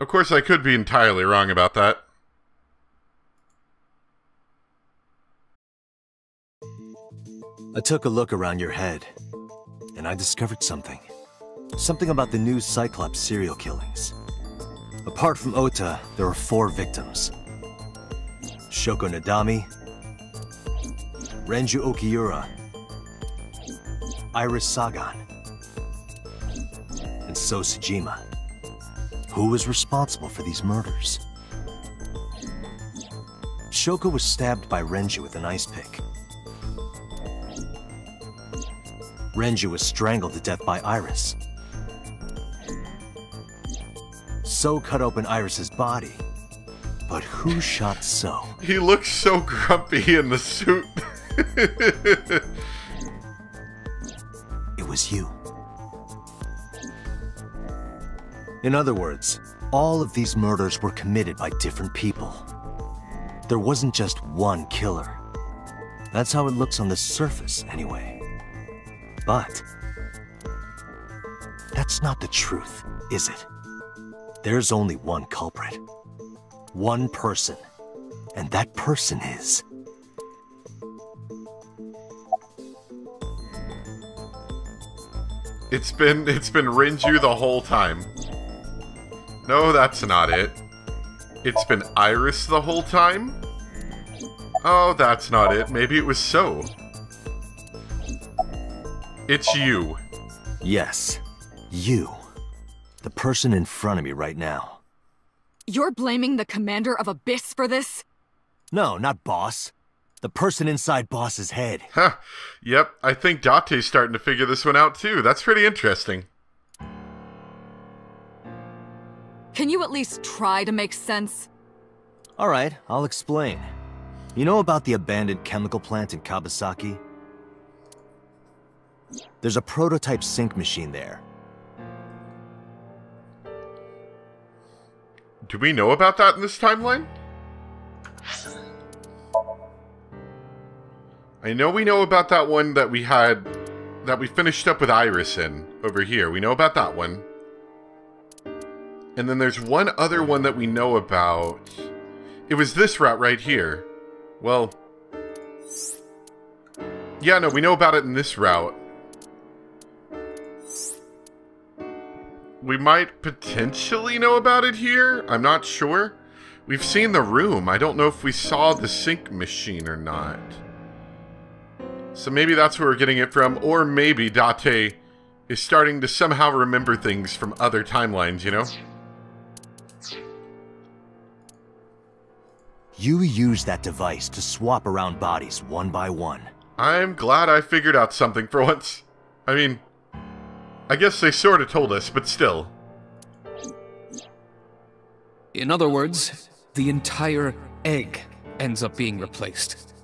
Of course, I could be entirely wrong about that. I took a look around your head, and I discovered something. Something about the new Cyclops serial killings. Apart from Ota, there are 4 victims. Shoko Nadami, Renju Okiura, Iris Sagan, and So Sejima. Who was responsible for these murders? Shoko was stabbed by Renju with an ice pick. Renju was strangled to death by Iris. So cut open Iris's body. But who shot So? He looks so grumpy in the suit. It was you. In other words, all of these murders were committed by different people. There wasn't just one killer. That's how it looks on the surface, anyway. But that's not the truth, is it? There's only one culprit. One person. And that person is... It's been Renju the whole time. No, that's not it. It's been Iris the whole time? Oh, that's not it. Maybe it was So. It's you. Yes, you. The person in front of me right now. You're blaming the commander of Abyss for this? No, not Boss. The person inside Boss's head. Huh. Yep, I think Date's starting to figure this one out too. That's pretty interesting. Can you at least try to make sense? Alright, I'll explain. You know about the abandoned chemical plant in Kawasaki? There's a prototype sync machine there. Do we know about that in this timeline? I know we know about that one that we had, that we finished up with Iris in, over here. We know about that one. And then there's one other one that we know about. It was this route right here. Well, yeah, no, we know about it in this route. We might potentially know about it here. I'm not sure. We've seen the room. I don't know if we saw the sync machine or not. So maybe that's where we're getting it from. Or maybe Date is starting to somehow remember things from other timelines, you know? You use that device to swap around bodies one by one. I'm glad I figured out something for once. I mean, I guess they sort of told us, but still. In other words, the entire egg ends up being replaced.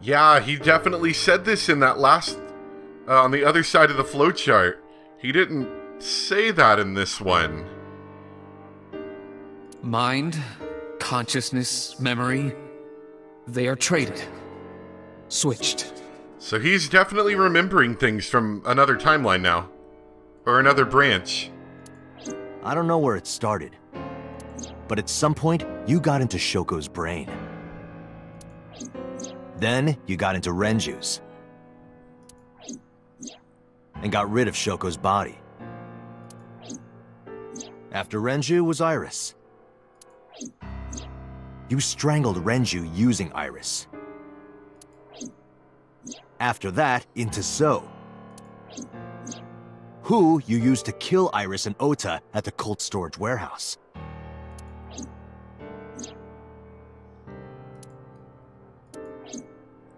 Yeah, he definitely said this in that last, on the other side of the flowchart. He didn't say that in this one. Mind, consciousness, memory, they are traded. Switched. So he's definitely remembering things from another timeline now. Or another branch. I don't know where it started. But at some point, you got into Shoko's brain. Then, you got into Renju's. And got rid of Shoko's body. After Renju was Iris. You strangled Renju using Iris. After that, into So. Who you used to kill Iris and Ota at the cold storage warehouse.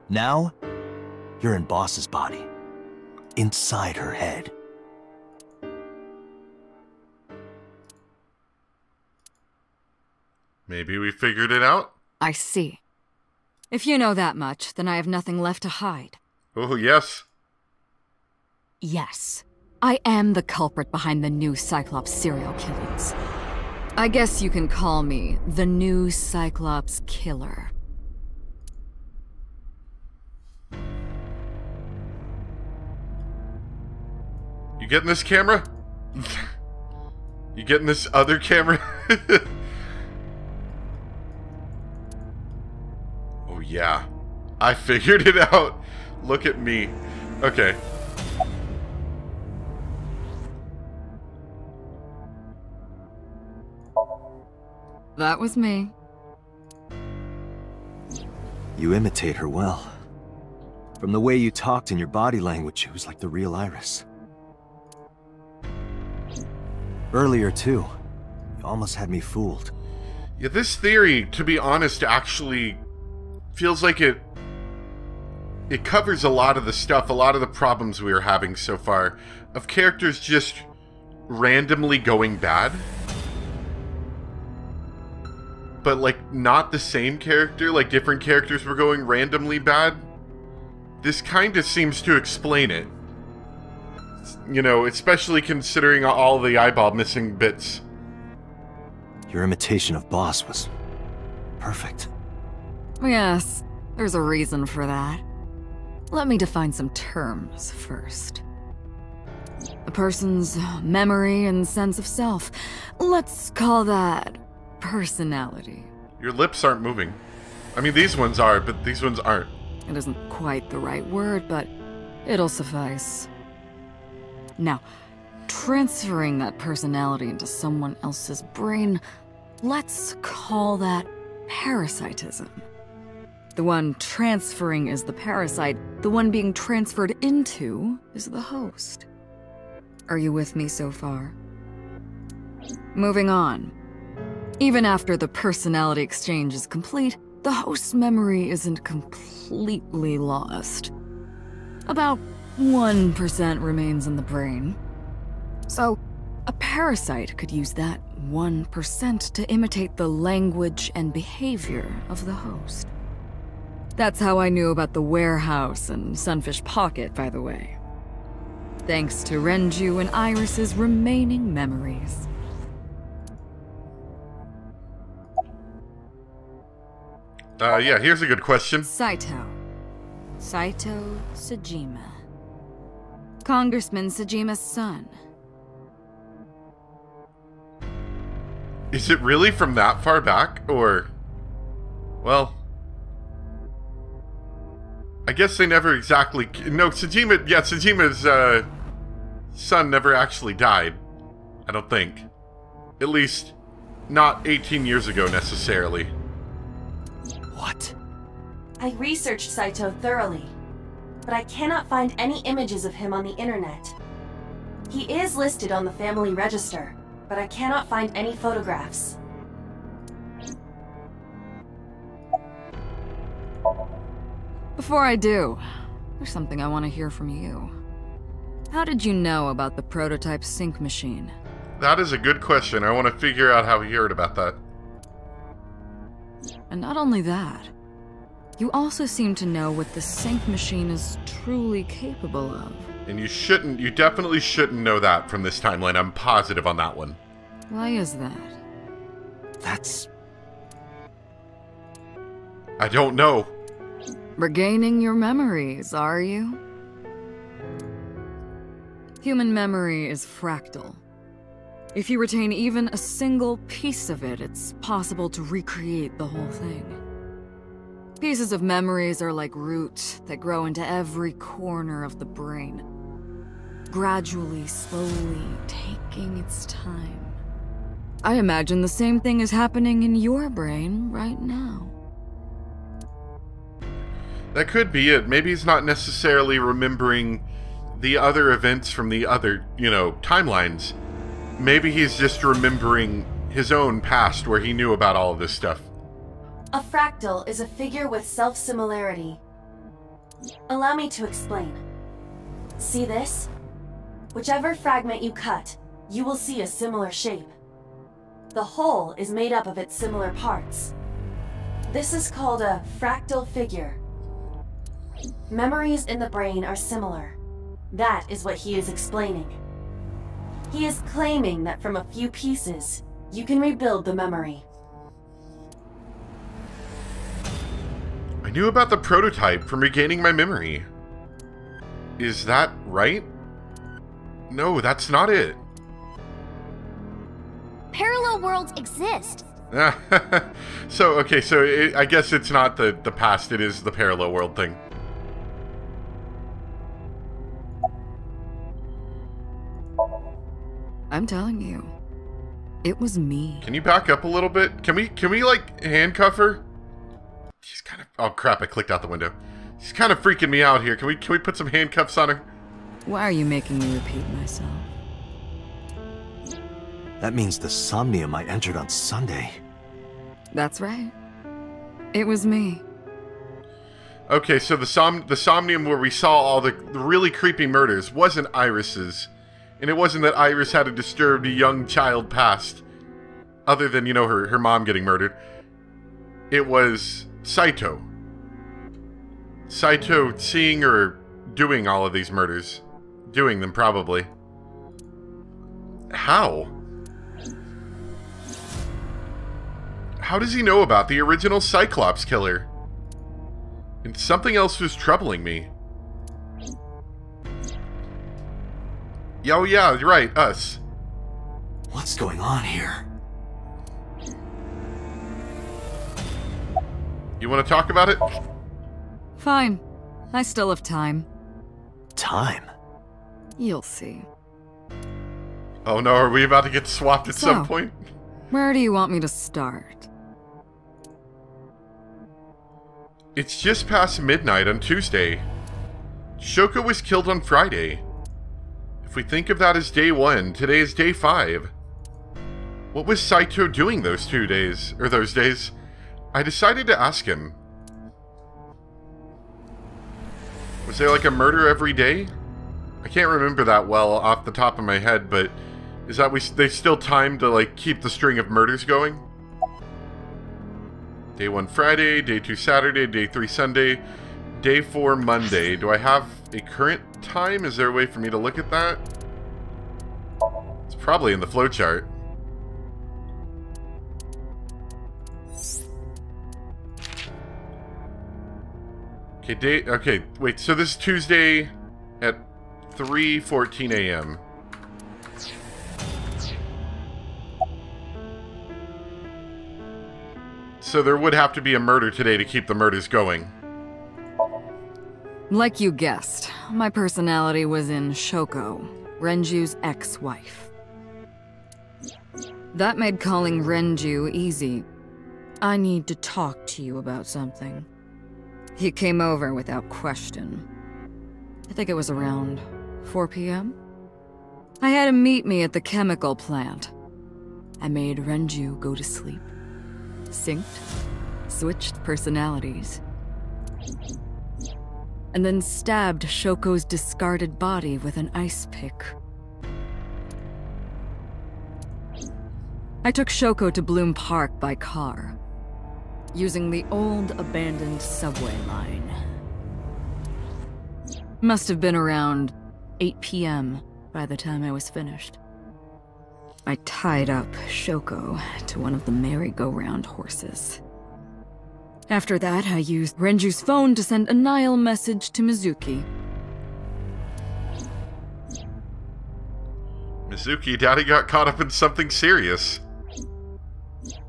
Now, you're in Boss's body. Inside her head. Maybe we figured it out? I see. If you know that much, then I have nothing left to hide. Oh, yes. Yes, I am the culprit behind the new Cyclops serial killings. I guess you can call me the new Cyclops killer. You getting this, camera? You getting this other camera? Oh, yeah. I figured it out. Look at me. Okay. That was me. You imitate her well. From the way you talked and your body language, it was like the real Iris. Earlier, too. You almost had me fooled. Yeah, this theory, to be honest, actually feels like it covers a lot of the stuff, a lot of the problems we are having so far, of characters just randomly going bad. But, like, not the same character, like different characters were going randomly bad. This kind of seems to explain it. You know, especially considering all the eyeball missing bits. Your imitation of Boss was perfect. Yes, there's a reason for that. Let me define some terms first. A person's memory and sense of self. Let's call that personality. Your lips aren't moving. I mean, these ones are, but these ones aren't. It isn't quite the right word, but it'll suffice. Now, transferring that personality into someone else's brain, let's call that parasitism. The one transferring is the parasite, the one being transferred into is the host. Are you with me so far? Moving on. Even after the personality exchange is complete, the host's memory isn't completely lost. About 1% remains in the brain. So, a parasite could use that 1% to imitate the language and behavior of the host. That's how I knew about the warehouse and Sunfish Pocket, by the way. Thanks to Renju and Iris's remaining memories. Yeah, here's a good question. Saito Sejima. Congressman Sejima's son. Is it really from that far back, or... Well... I guess they never exactly... No, Sejima's, son never actually died. I don't think. At least, not 18 years ago, necessarily. What? I researched Saito thoroughly, but I cannot find any images of him on the internet. He is listed on the family register, but I cannot find any photographs. Before I do, there's something I want to hear from you. How did you know about the prototype sync machine? That is a good question. I want to figure out how he heard about that. And not only that, you also seem to know what the sync machine is truly capable of. And you definitely shouldn't know that from this timeline. I'm positive on that one. Why is that? That's... I don't know. Regaining your memories, are you? Human memory is fractal. If you retain even a single piece of it, it's possible to recreate the whole thing. Pieces of memories are like roots that grow into every corner of the brain, gradually, slowly, taking its time. I imagine the same thing is happening in your brain right now. That could be it. Maybe he's not necessarily remembering the other events from the other, timelines. Maybe he's just remembering his own past where he knew about all of this stuff. A fractal is a figure with self-similarity. Allow me to explain. See this? Whichever fragment you cut, you will see a similar shape. The whole is made up of its similar parts. This is called a fractal figure. Memories in the brain are similar. That is what he is explaining. He is claiming that from a few pieces, you can rebuild the memory. I knew about the prototype from regaining my memory. Is that right? No, that's not it. Parallel worlds exist. So, okay, so I guess it's not the past, it is the parallel world thing. I'm telling you, it was me. Can you back up a little bit? Can we like handcuff her? She's kind of, oh crap, I clicked out the window. She's kind of freaking me out here. Can we put some handcuffs on her? Why are you making me repeat myself? That means the Somnium I entered on Sunday. That's right. It was me. Okay, so the Somnium where we saw all the really creepy murders wasn't Iris's. And it wasn't that Iris had a disturbed young child past. Other than, you know, her mom getting murdered. It was Saito. Saito seeing or doing all of these murders. Doing them, probably. How? How does he know about the original Cyclops killer? And something else was troubling me. Oh yeah, you're right, us. What's going on here? You want to talk about it? Fine. I still have time. Time? You'll see. Oh no, are we about to get swapped at some point? Where do you want me to start? It's just past midnight on Tuesday. Shoko was killed on Friday. If we think of that as day 1, today is day 5. What was Saito doing those 2 days, or those days? I decided to ask him. Was there like a murder every day? I can't remember that well off the top of my head, but is that they still timed to like keep the string of murders going? Day 1 Friday, day 2 Saturday, day 3 Sunday, day 4 Monday. Do I have a current time? Is there a way for me to look at that? It's probably in the flowchart. Okay, wait, so this is Tuesday at 3:14 a.m. So there would have to be a murder today to keep the murders going. Like you guessed, my personality was in Shoko, Renju's ex-wife. That made calling Renju easy. I need to talk to you about something. He came over without question. I think it was around 4 p.m. I had him meet me at the chemical plant. I made Renju go to sleep. Synced, switched personalities. And then stabbed Shoko's discarded body with an ice pick. I took Shoko to Bloom Park by car, using the old abandoned subway line. Must have been around 8 p.m. by the time I was finished. I tied up Shoko to one of the merry-go-round horses. After that, I used Renju's phone to send a Nile message to Mizuki. Mizuki, Daddy got caught up in something serious.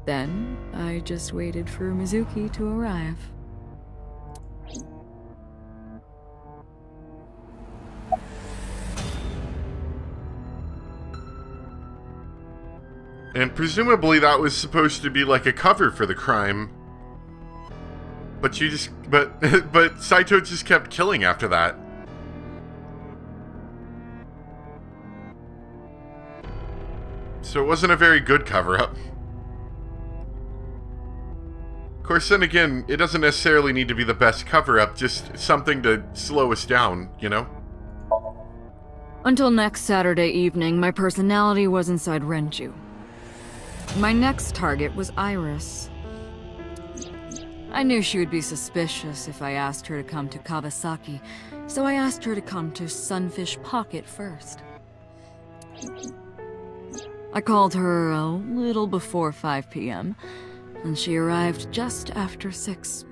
Then, I just waited for Mizuki to arrive. And presumably that was supposed to be like a cover for the crime. But you just, but Saito just kept killing after that. So it wasn't a very good cover-up. Of course, then again, it doesn't necessarily need to be the best cover-up, just something to slow us down, you know? Until next Saturday evening, my personality was inside Renju. My next target was Iris. I knew she would be suspicious if I asked her to come to Kawasaki, so I asked her to come to Sunfish Pocket first. I called her a little before 5 p.m., and she arrived just after 6.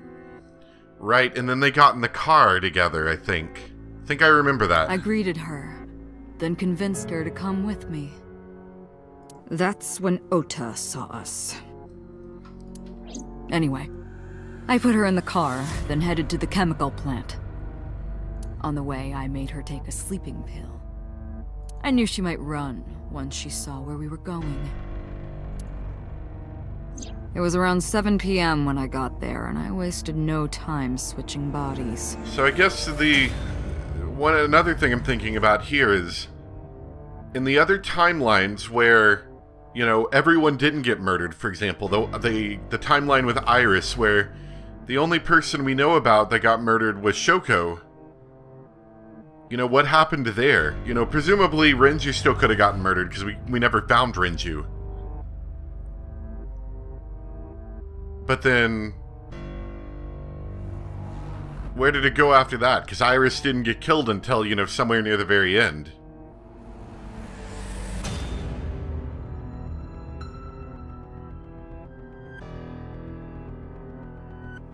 Right, and then they got in the car together, I think. I think I remember that. I greeted her, then convinced her to come with me. That's when Ota saw us. Anyway, I put her in the car, then headed to the chemical plant. On the way, I made her take a sleeping pill. I knew she might run once she saw where we were going. It was around 7 p.m. when I got there, and I wasted no time switching bodies. So I guess another thing I'm thinking about here is, in the other timelines where, you know, everyone didn't get murdered, for example, the timeline with Iris, where the only person we know about that got murdered was Shoko. You know, what happened there? You know, presumably Renju still could have gotten murdered, because we never found Renju. But then, where did it go after that? Because Iris didn't get killed until, you know, somewhere near the very end.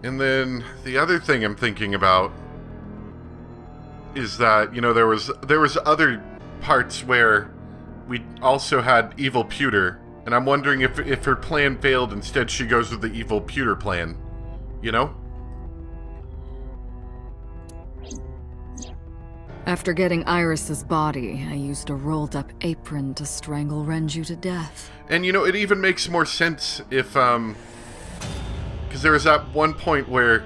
And then the other thing I'm thinking about is that, you know, there was other parts where we also had evil Pewter. And I'm wondering if her plan failed, instead she goes with the evil Pewter plan. You know? After getting Iris's body, I used a rolled-up apron to strangle Renju to death. And, you know, it even makes more sense if, because there was that one point where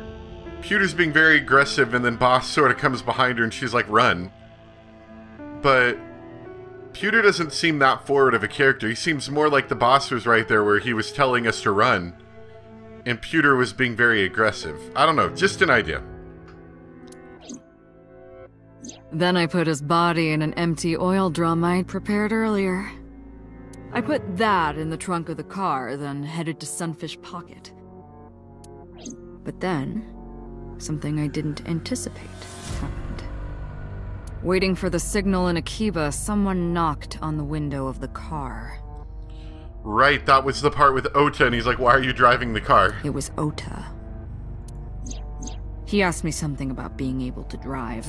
Pewter's being very aggressive, and then Boss sort of comes behind her and she's like, run. But Pewter doesn't seem that forward of a character. He seems more like the Boss was right there, where he was telling us to run, and Pewter was being very aggressive. I don't know, just an idea. Then I put his body in an empty oil drum I'd prepared earlier. I put that in the trunk of the car, then headed to Sunfish Pocket. But then, something I didn't anticipate happened. Waiting for the signal in Akiba, someone knocked on the window of the car. Right, that was the part with Ota, and he's like, why are you driving the car? It was Ota. He asked me something about being able to drive.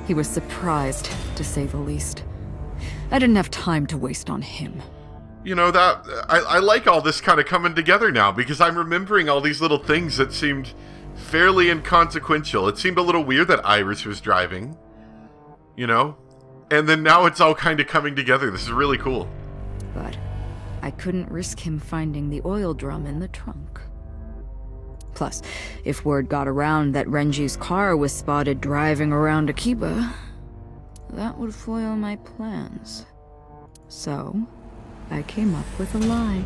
He was surprised, to say the least. I didn't have time to waste on him. You know, I like all this kind of coming together now, because I'm remembering all these little things that seemed fairly inconsequential. It seemed a little weird that Iris was driving. You know? And then now it's all kind of coming together. This is really cool. But I couldn't risk him finding the oil drum in the trunk. Plus, if word got around that Renji's car was spotted driving around Akiba, that would foil my plans. So, I came up with a lie.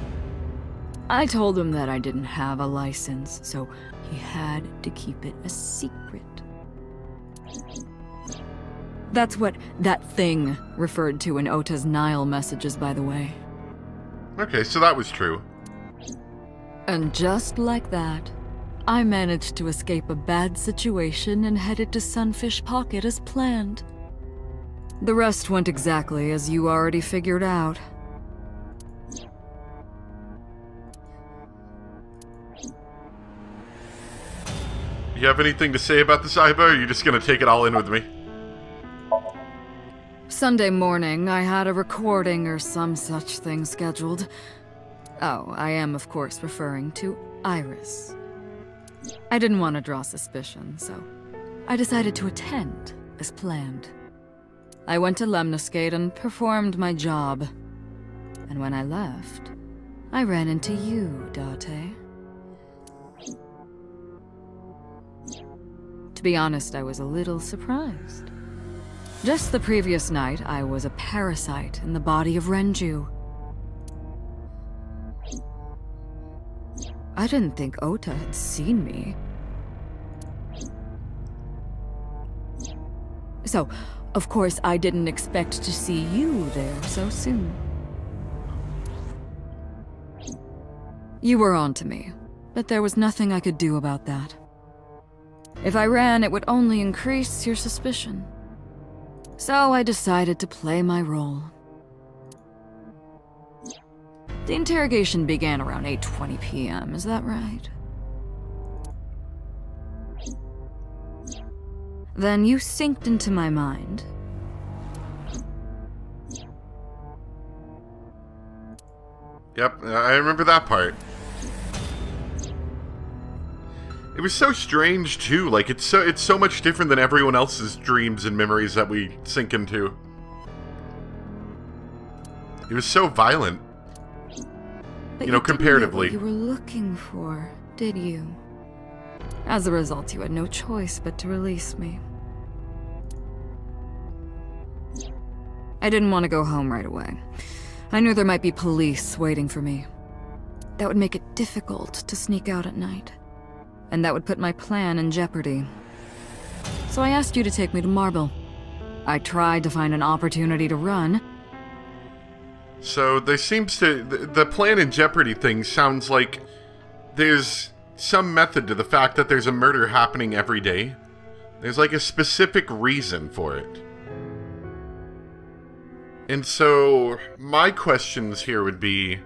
I told him that I didn't have a license, so he had to keep it a secret. That's what that thing referred to in Ota's Nile messages, by the way. Okay, so that was true. And just like that, I managed to escape a bad situation and headed to Sunfish Pocket as planned. The rest went exactly as you already figured out. You have anything to say about this, Aiba, or are you just gonna take it all in with me? Sunday morning, I had a recording or some such thing scheduled. Oh, I am, of course, referring to Iris. I didn't want to draw suspicion, so I decided to attend, as planned. I went to Lemniscate and performed my job. And when I left, I ran into you, Date. To be honest, I was a little surprised. Just the previous night, I was a parasite in the body of Renju. I didn't think Ota had seen me. So, of course, I didn't expect to see you there so soon. You were on to me, but there was nothing I could do about that. If I ran, it would only increase your suspicion. So I decided to play my role. The interrogation began around 8:20 p.m., is that right? Then you synced into my mind. Yep, I remember that part. It was so strange too. Like it's so much different than everyone else's dreams and memories that we sink into. It was so violent. But you know, comparatively. Didn't get what you were looking for, did you? As a result, you had no choice but to release me. I didn't want to go home right away. I knew there might be police waiting for me. That would make it difficult to sneak out at night. And that would put my plan in jeopardy. So I asked you to take me to Marble. I tried to find an opportunity to run. So there seems to... The plan in jeopardy thing sounds like there's some method to the fact that there's a murder happening every day. There's like a specific reason for it. And so my questions here would be...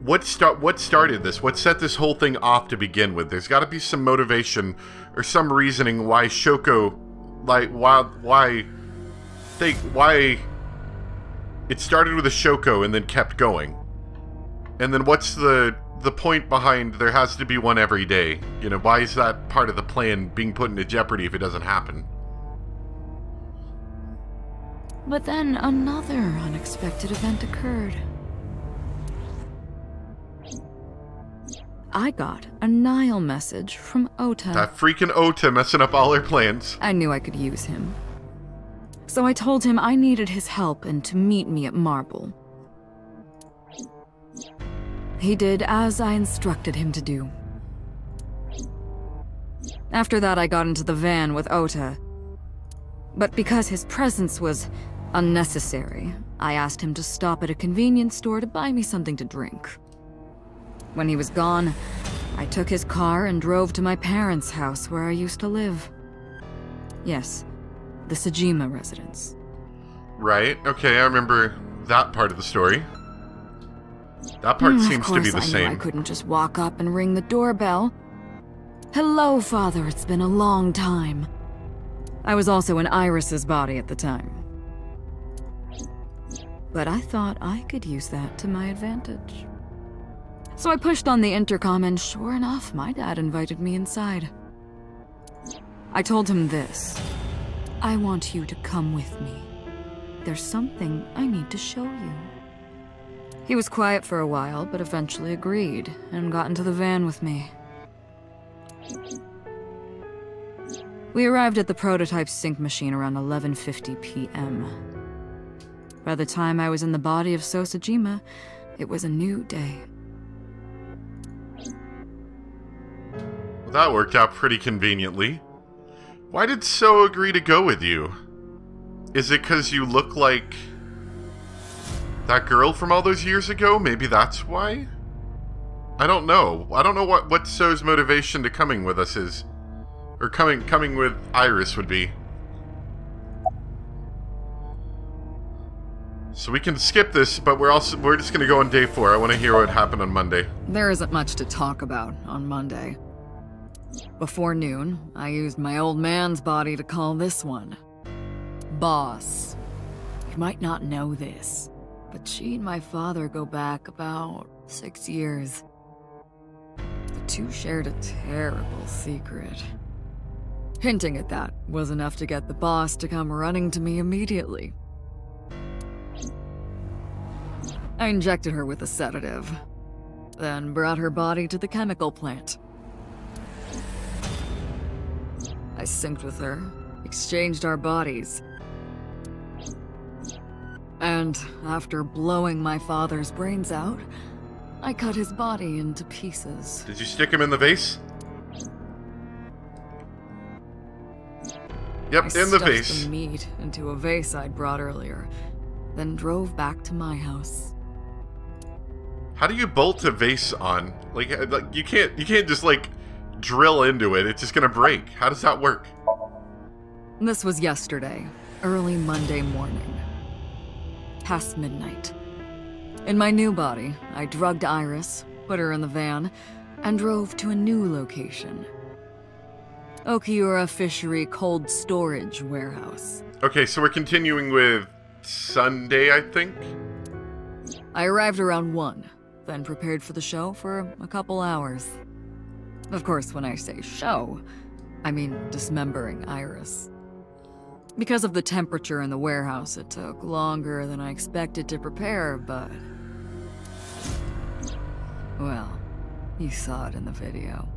What started this? What set this whole thing off to begin with? There's got to be some motivation or some reasoning why Shoko, like why it started with a Shoko and then kept going. And then what's the point behind there has to be one every day? You know, why is that part of the plan being put into jeopardy if it doesn't happen? But then another unexpected event occurred. I got a Nile message from Ota. That freaking Ota messing up all our plans. I knew I could use him. So I told him I needed his help and to meet me at Marble. He did as I instructed him to do. After that, I got into the van with Ota. But because his presence was unnecessary, I asked him to stop at a convenience store to buy me something to drink. When he was gone, I took his car and drove to my parents' house where I used to live. Yes, the Sajima residence. Right, okay, I remember that part of the story. That part seems to be the same. I knew I couldn't just walk up and ring the doorbell. Hello, Father, it's been a long time. I was also in Iris's body at the time. But I thought I could use that to my advantage. So I pushed on the intercom and sure enough, my dad invited me inside. I told him this. I want you to come with me. There's something I need to show you. He was quiet for a while, but eventually agreed and got into the van with me. We arrived at the prototype sync machine around 11:50 p.m. By the time I was in the body of Sosajima, it was a new day. Well, that worked out pretty conveniently. Why did So agree to go with you? Is it because you look like that girl from all those years ago? Maybe that's why? I don't know. I don't know what So's motivation to coming with us is. Or coming with Iris would be. So we can skip this, but we're just gonna go on day 4. I want to hear what happened on Monday. There isn't much to talk about on Monday. Before noon, I used my old man's body to call this one Boss. You might not know this, but she and my father go back about 6 years. The two shared a terrible secret. Hinting at that was enough to get the boss to come running to me immediately. I injected her with a sedative, then brought her body to the chemical plant. I synced with her, exchanged our bodies. And after blowing my father's brains out, I cut his body into pieces. Did you stick him in the vase? Yep, in the vase. I stuffed the meat into a vase I'd brought earlier, then drove back to my house. How do you bolt a vase on? Like you can't just like drill into it. It's just gonna break. How does that work? This was yesterday, early Monday morning, past midnight. In my new body, I drugged Iris, put her in the van, and drove to a new location. Okiura Fishery Cold Storage Warehouse. Okay, so we're continuing with Sunday, I think? I arrived around 1, then prepared for the show for a couple hours. Of course, when I say show, I mean dismembering Iris. Because of the temperature in the warehouse, it took longer than I expected to prepare, but... well, you saw it in the video.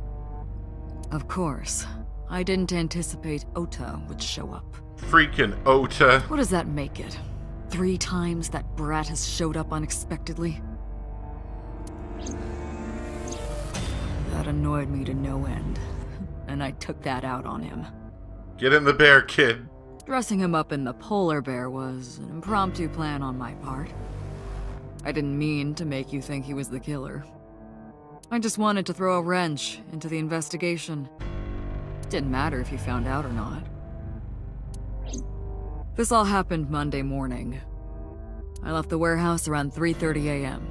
Of course, I didn't anticipate Ota would show up. Freaking Ota. What does that make it? 3 times that brat has showed up unexpectedly? That annoyed me to no end, and I took that out on him. Get in the bear, kid. Dressing him up in the polar bear was an impromptu plan on my part. I didn't mean to make you think he was the killer. I just wanted to throw a wrench into the investigation. Didn't matter if you found out or not. This all happened Monday morning. I left the warehouse around 3:30 a.m.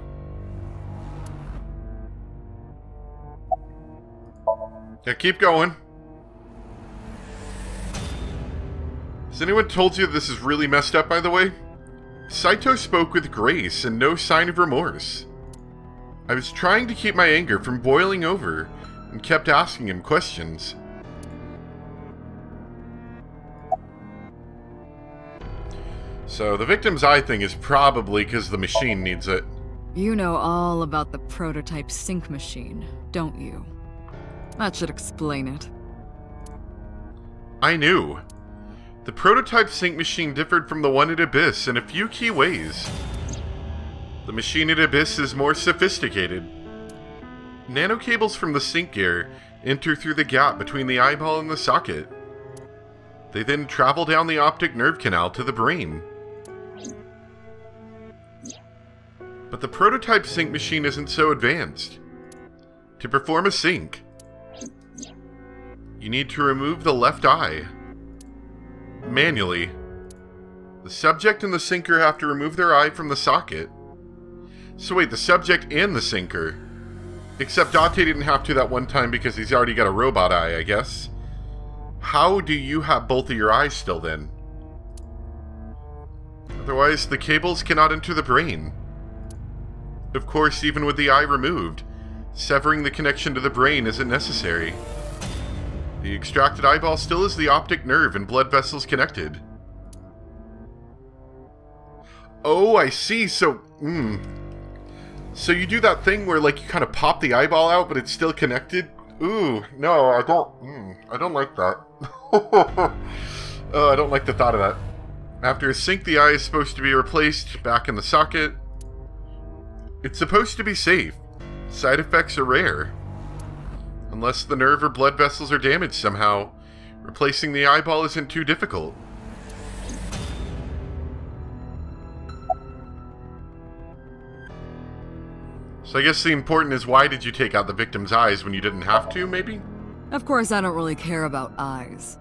Yeah, keep going. Has anyone told you this is really messed up, by the way? Saito spoke with grace and no sign of remorse. I was trying to keep my anger from boiling over and kept asking him questions. So the victim's eye thing is probably because the machine needs it. You know all about the prototype sync machine, don't you? That should explain it. I knew. The prototype sync machine differed from the one at Abyss in a few key ways. The machine at Abyss is more sophisticated. Nanocables from the sync gear enter through the gap between the eyeball and the socket. They then travel down the optic nerve canal to the brain. But the prototype sync machine isn't so advanced. To perform a sync, you need to remove the left eye. Manually. The subject and the sinker have to remove their eye from the socket. So wait, the subject and the sinker. Except Date didn't have to that one time because he's already got a robot eye, I guess. How do you have both of your eyes still then? Otherwise, the cables cannot enter the brain. Of course, even with the eye removed, severing the connection to the brain isn't necessary. The extracted eyeball still has the optic nerve and blood vessels connected. Oh, I see. So, So you do that thing where, like, you kind of pop the eyeball out, but it's still connected? Ooh, no, I don't like that. Oh, I don't like the thought of that. After a sync, the eye is supposed to be replaced back in the socket. It's supposed to be safe. Side effects are rare. Unless the nerve or blood vessels are damaged somehow, replacing the eyeball isn't too difficult. So I guess the important is, why did you take out the victim's eyes when you didn't have to, maybe? Of course, I don't really care about eyes.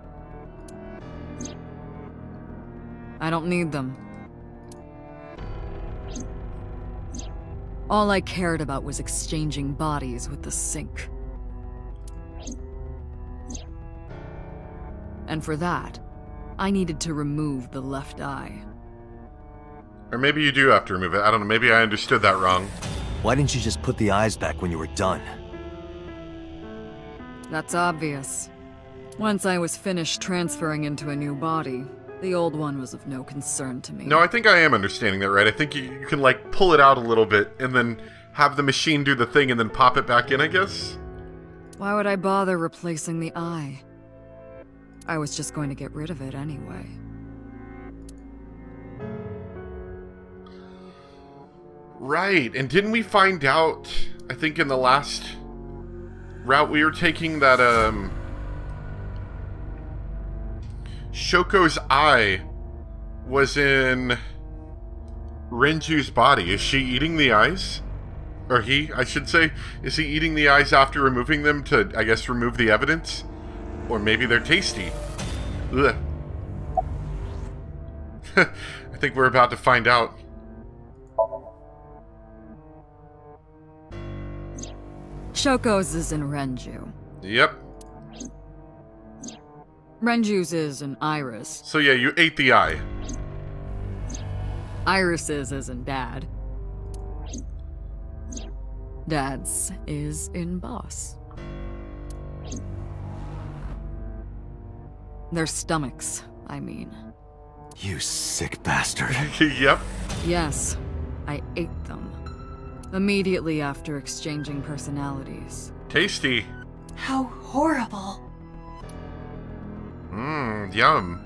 I don't need them. All I cared about was exchanging bodies with the sync. And for that, I needed to remove the left eye. Or maybe you do have to remove it. I don't know. Maybe I understood that wrong. Why didn't you just put the eyes back when you were done? That's obvious. Once I was finished transferring into a new body, the old one was of no concern to me. No, I think I am understanding that right. I think you can, like, pull it out a little bit and then have the machine do the thing and then pop it back in, I guess? Why would I bother replacing the eye? I was just going to get rid of it anyway. Right, and didn't we find out, I think in the last route we were taking, that, Shoko's eye was in Renju's body. Is she eating the eyes? Or he, I should say. Is he eating the eyes after removing them to, I guess, remove the evidence? Or maybe they're tasty. Ugh. I think we're about to find out. Shoko's is in Renju. Yep. Renju's is in Iris. So yeah, you ate the eye. Iris's is in Dad. Dad's is in Boss. Their stomachs, I mean. You sick bastard. Yep. Yes, I ate them. Immediately after exchanging personalities. Tasty. How horrible. Yum.